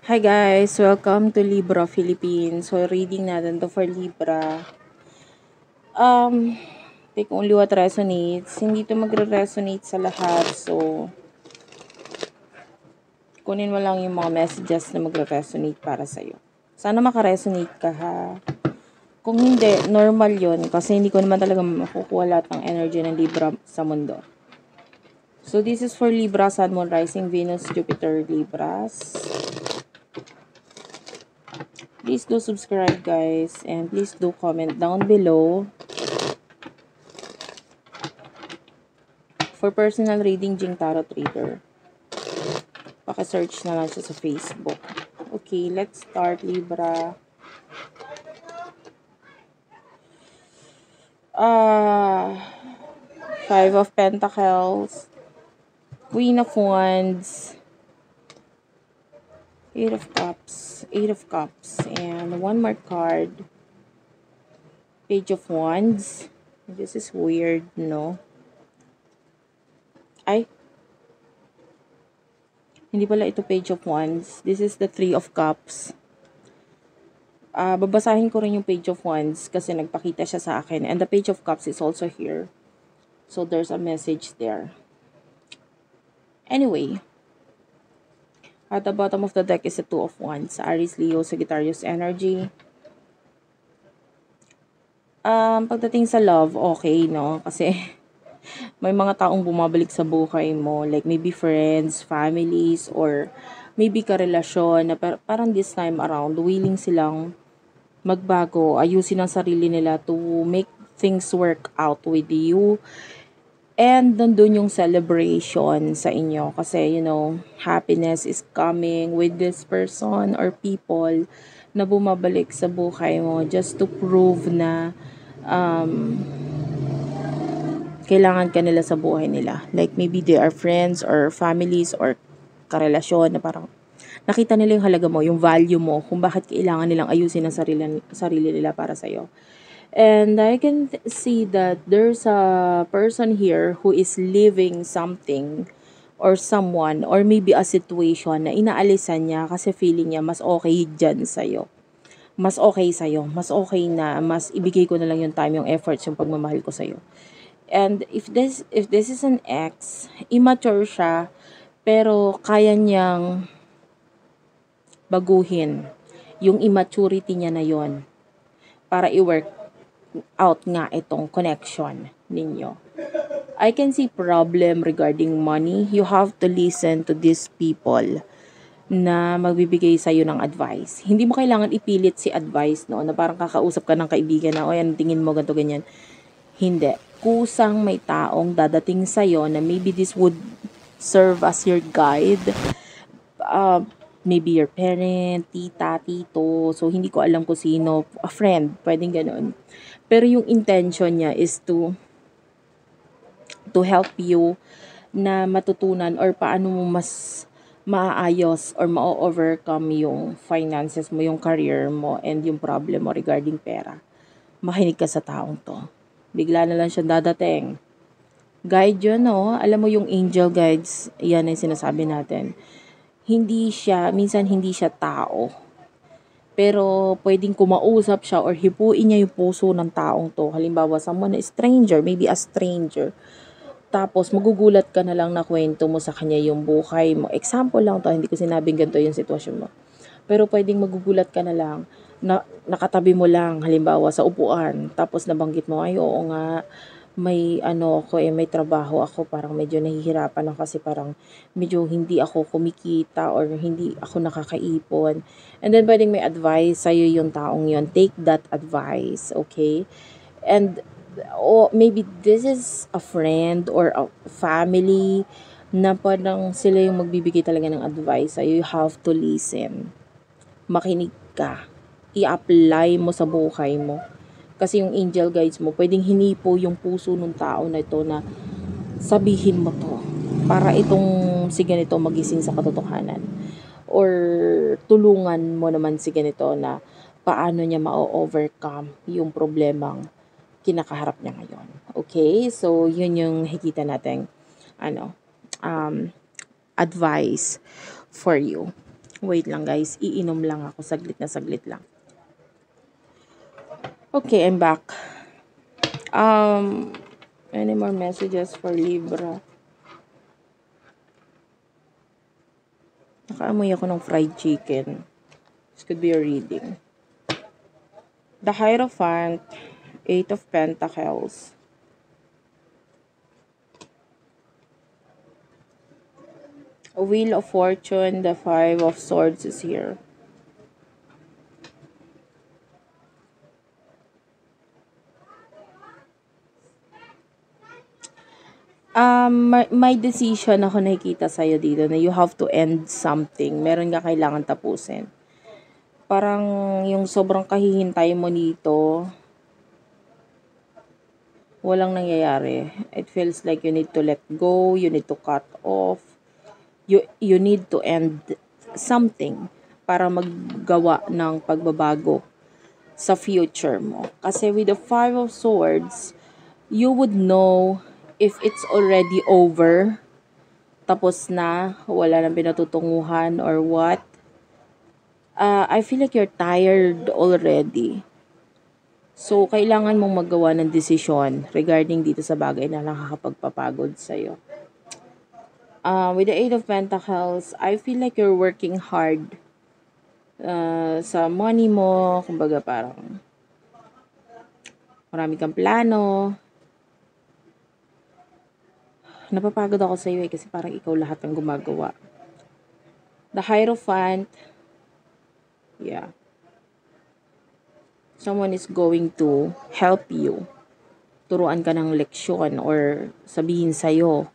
Hi guys! Welcome to Libra Philippines. So, reading natin to for Libra. Um, Take only what resonates. Hindi to magre-resonate sa lahat. So, kunin mo lang yung mga messages na magre-resonate para sa'yo. Sana makaresonate ka ha. Kung hindi, normal yon kasi hindi ko naman talaga makukuha lahat ng energy ng Libra sa mundo. So, this is for Libra, Sun, Moon, Rising, Venus, Jupiter, Libras. Please do subscribe guys and please do comment down below. For personal reading, Jing Tarot Reader. Paka-search na lang siya sa Facebook. Okay, let's start Libra. Five of Pentacles, Queen of Wands, Eight of Cups, and one more card. Page of Wands. This is weird, no? Ay, hindi pala ito Page of Wands. This is the Three of Cups. Babasahin ko rin yung Page of Wands kasi nagpakita siya sa akin. And the Page of Cups is also here. So, there's a message there. Anyway, at the bottom of the deck is the Two of Wands. Aries, Leo, Sagittarius energy. Pagdating sa love, okay, no? Kasi may mga taong bumabalik sa buhay mo. Like maybe friends, families, or maybe karelasyon na parang this time around, willing silang magbago, ayusin ang sarili nila to make things work out with you. And nandun yung celebration sa inyo. Kasi, happiness is coming with this person or people na bumabalik sa buhay mo just to prove na kailangan ka nila sa buhay nila. Like maybe they are friends or families or karelasyon na parang nakita nila yung halaga mo, yung value mo, kung bakit kailangan nilang ayusin ang sarili nila para sa'yo. And I can see that there's a person here who is living something or someone or maybe a situation na inaalisan niya kasi feeling niya mas okay dyan sa'yo. Mas okay sa'yo. Mas okay na mas ibigay ko na lang yung time, yung efforts, yung pagmamahal ko sa'yo. And if this is an ex, immature siya pero kaya niyang baguhin yung immaturity niya na yon para i-work out nga itong connection ninyo. I can see problem regarding money. You have to listen to these people na magbibigay sa'yo ng advice. Hindi mo kailangan ipilit si advice, no? Na parang kakausap ka ng kaibigan na, o yan, tingin mo, ganito, ganyan. Hindi. Kusang may taong dadating sa'yo na maybe this would serve as your guide. Maybe your parent, tita, tito. So, hindi ko alam kung sino. A friend. Pwedeng ganun. Pero yung intention niya is to help you na matutunan or paano mo mas maaayos or ma-overcome yung finances mo, yung career mo, and yung problem mo regarding pera. Makinig ka sa taong to. Bigla na lang siya dadating. Guide yun, no? Alam mo yung angel guides, yan ang sinasabi natin. Minsan hindi siya tao. Pero pwedeng kumausap siya or hipuin niya yung puso ng taong to. Halimbawa, someone na stranger, maybe a stranger. Tapos magugulat ka na lang na kwento mo sa kanya yung buhay mo. Example lang to, hindi ko sinabing ganito yung sitwasyon mo. Pero pwedeng magugulat ka na lang na nakatabi mo lang, halimbawa sa upuan. Tapos nabanggit mo, ay oo nga, may may trabaho ako, parang medyo nahihirapan ako kasi parang medyo hindi ako kumikita or hindi ako nakakaipon. And then pwedeng may advice sa'yo yung taong yon. Take that advice, okay? And maybe this is a friend or a family na parang sila yung magbibigay talaga ng advice sa'yo. You have to listen. Makinig ka. I-apply mo sa buhay mo. Kasi yung angel guides mo, pwedeng hinipo yung puso ng tao na ito na sabihin mo to para itong si ganito magising sa katotohanan. Or tulungan mo naman si ganito na paano niya ma-overcome yung problemang kinakaharap niya ngayon. Okay? So, yun yung nakikita natin advice for you. Wait lang guys, iinom lang ako. Saglit na saglit lang. Okay, I'm back. Any more messages for Libra? Nakaamoy ako ng fried chicken. This could be a reading. The Hierophant, Eight of Pentacles. A Wheel of Fortune, the Five of Swords is here. May decision ako nakikita sa'yo dito na you have to end something. Meron ka kailangan tapusin. Parang yung sobrang kahihintay mo dito, walang nangyayari. It feels like you need to let go, you need to cut off, you need to end something para maggawa ng pagbabago sa future mo. Kasi with the Five of Swords, you would know if it's already over, tapos na, wala nang pinatutunguhan or what. I feel like you're tired already. So, kailangan mong maggawa ng desisyon regarding dito sa bagay na nakakapagpapagod sa'yo. With the Eight of Pentacles, I feel like you're working hard sa money mo. Kumbaga parang marami kang plano. Napapagod ako sa iyo kasi parang ikaw lahat ng gumagawa. The Hierophant, yeah. Someone is going to help you. Turuan ka ng leksyon or sabihin sa'yo,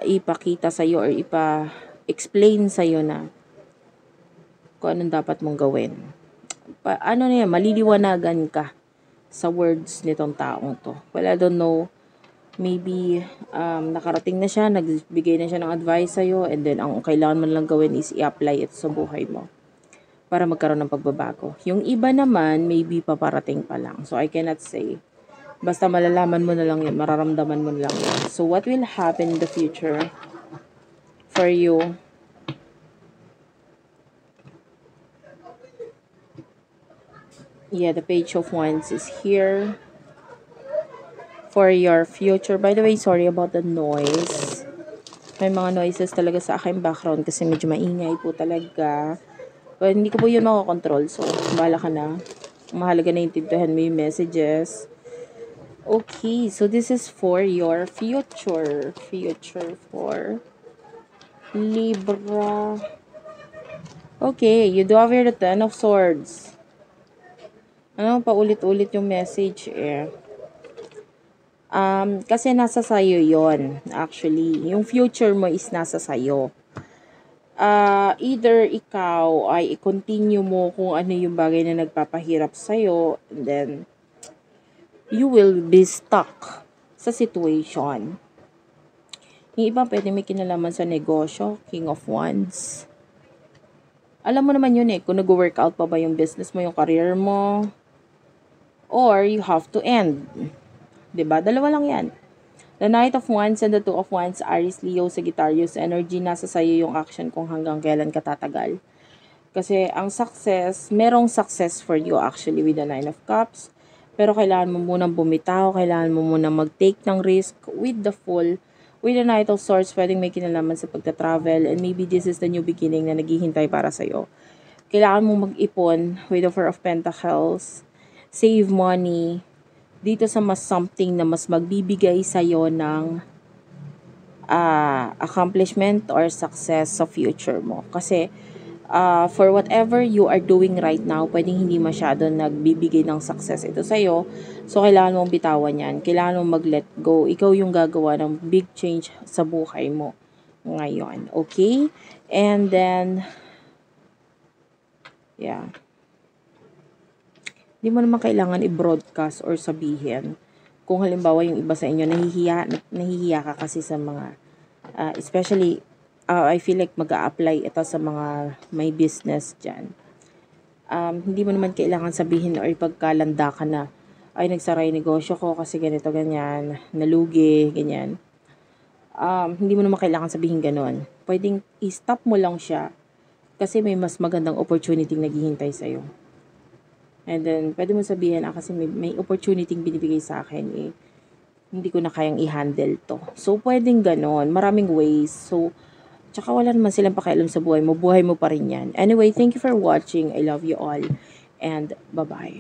ipakita sa'yo or ipa-explain sa'yo na kung anong dapat mong gawin. Maliliwanagan ka sa words nitong taong to. Well, I don't know. Maybe nakarating na siya, nagbigay na siya ng advice sa'yo, and then ang kailangan mo lang gawin is i-apply it sa buhay mo para magkaroon ng pagbabago. Yung iba naman, maybe paparating pa lang. So, I cannot say. Basta malalaman mo na lang yun, mararamdaman mo na lang yun. So, what will happen in the future for you? Yeah, the Page of Wands is here for your future. By the way, sorry about the noise. May mga noises talaga sa aking background kasi medyo maingay po talaga. Well, hindi ko po yun makakontrol. So, bahala ka na. Mahalaga na intindihan mo yung messages. Okay, so this is for your future. Future for Libra. Okay, you do have here the Ten of Swords. Paulit-ulit yung message eh. Kasi nasa sayo yon actually. Yung future mo is nasa sayo. Either ikaw ay i-continue mo kung ano yung bagay na nagpapahirap sa'yo, and then you will be stuck sa situation. Yung iba pwede may kinalaman sa negosyo, King of Wands. Alam mo naman yun kung nag-workout pa ba yung business mo, yung career mo, or you have to end. Diba? Dalawa lang yan. The Knight of Wands and the Two of Wands, Aries, Leo, Sagittarius energy, nasa sayo yung action kung hanggang kailan ka tatagal. Kasi ang success, merong success for you actually with the Nine of Cups. Pero kailangan mo munang bumitaw, kailangan mo munang mag-take ng risk with the Fool. With the Knight of Swords, pwedeng may kinalaman sa pagta-travel, and maybe this is the new beginning na naghihintay para sa'yo. Kailangan mo mag-ipon with the Four of Pentacles, save money, dito sa mas something na mas magbibigay sa'yo ng accomplishment or success sa future mo. Kasi for whatever you are doing right now, pwedeng hindi masyado nagbibigay ng success ito sa'yo. So, kailangan mong bitawan yan. Kailangan mong mag-let go. Ikaw yung gagawa ng big change sa buhay mo ngayon. Okay? And then, yeah. Hindi mo naman kailangan i-broadcast or sabihin. Kung halimbawa yung iba sa inyo, nahihiya ka kasi sa mga, especially, I feel like mag-a-apply ito sa mga may business dyan. Hindi mo naman kailangan sabihin or ipagkalanda ka na, ay nagsara yung negosyo ko kasi ganito, ganyan, nalugi, ganyan. Hindi mo naman kailangan sabihin gano'n. Pwedeng i-stop mo lang siya kasi may mas magandang opportunity naghihintay sa'yo. And then, pwede mo sabihin, kasi may opportunity binibigay sa akin, hindi ko na kayang i-handle to. So, pwedeng ganon. Maraming ways. So, tsaka wala naman silang pakialam sa buhay mo. Buhay mo pa rin yan. Anyway, thank you for watching. I love you all. And, bye-bye.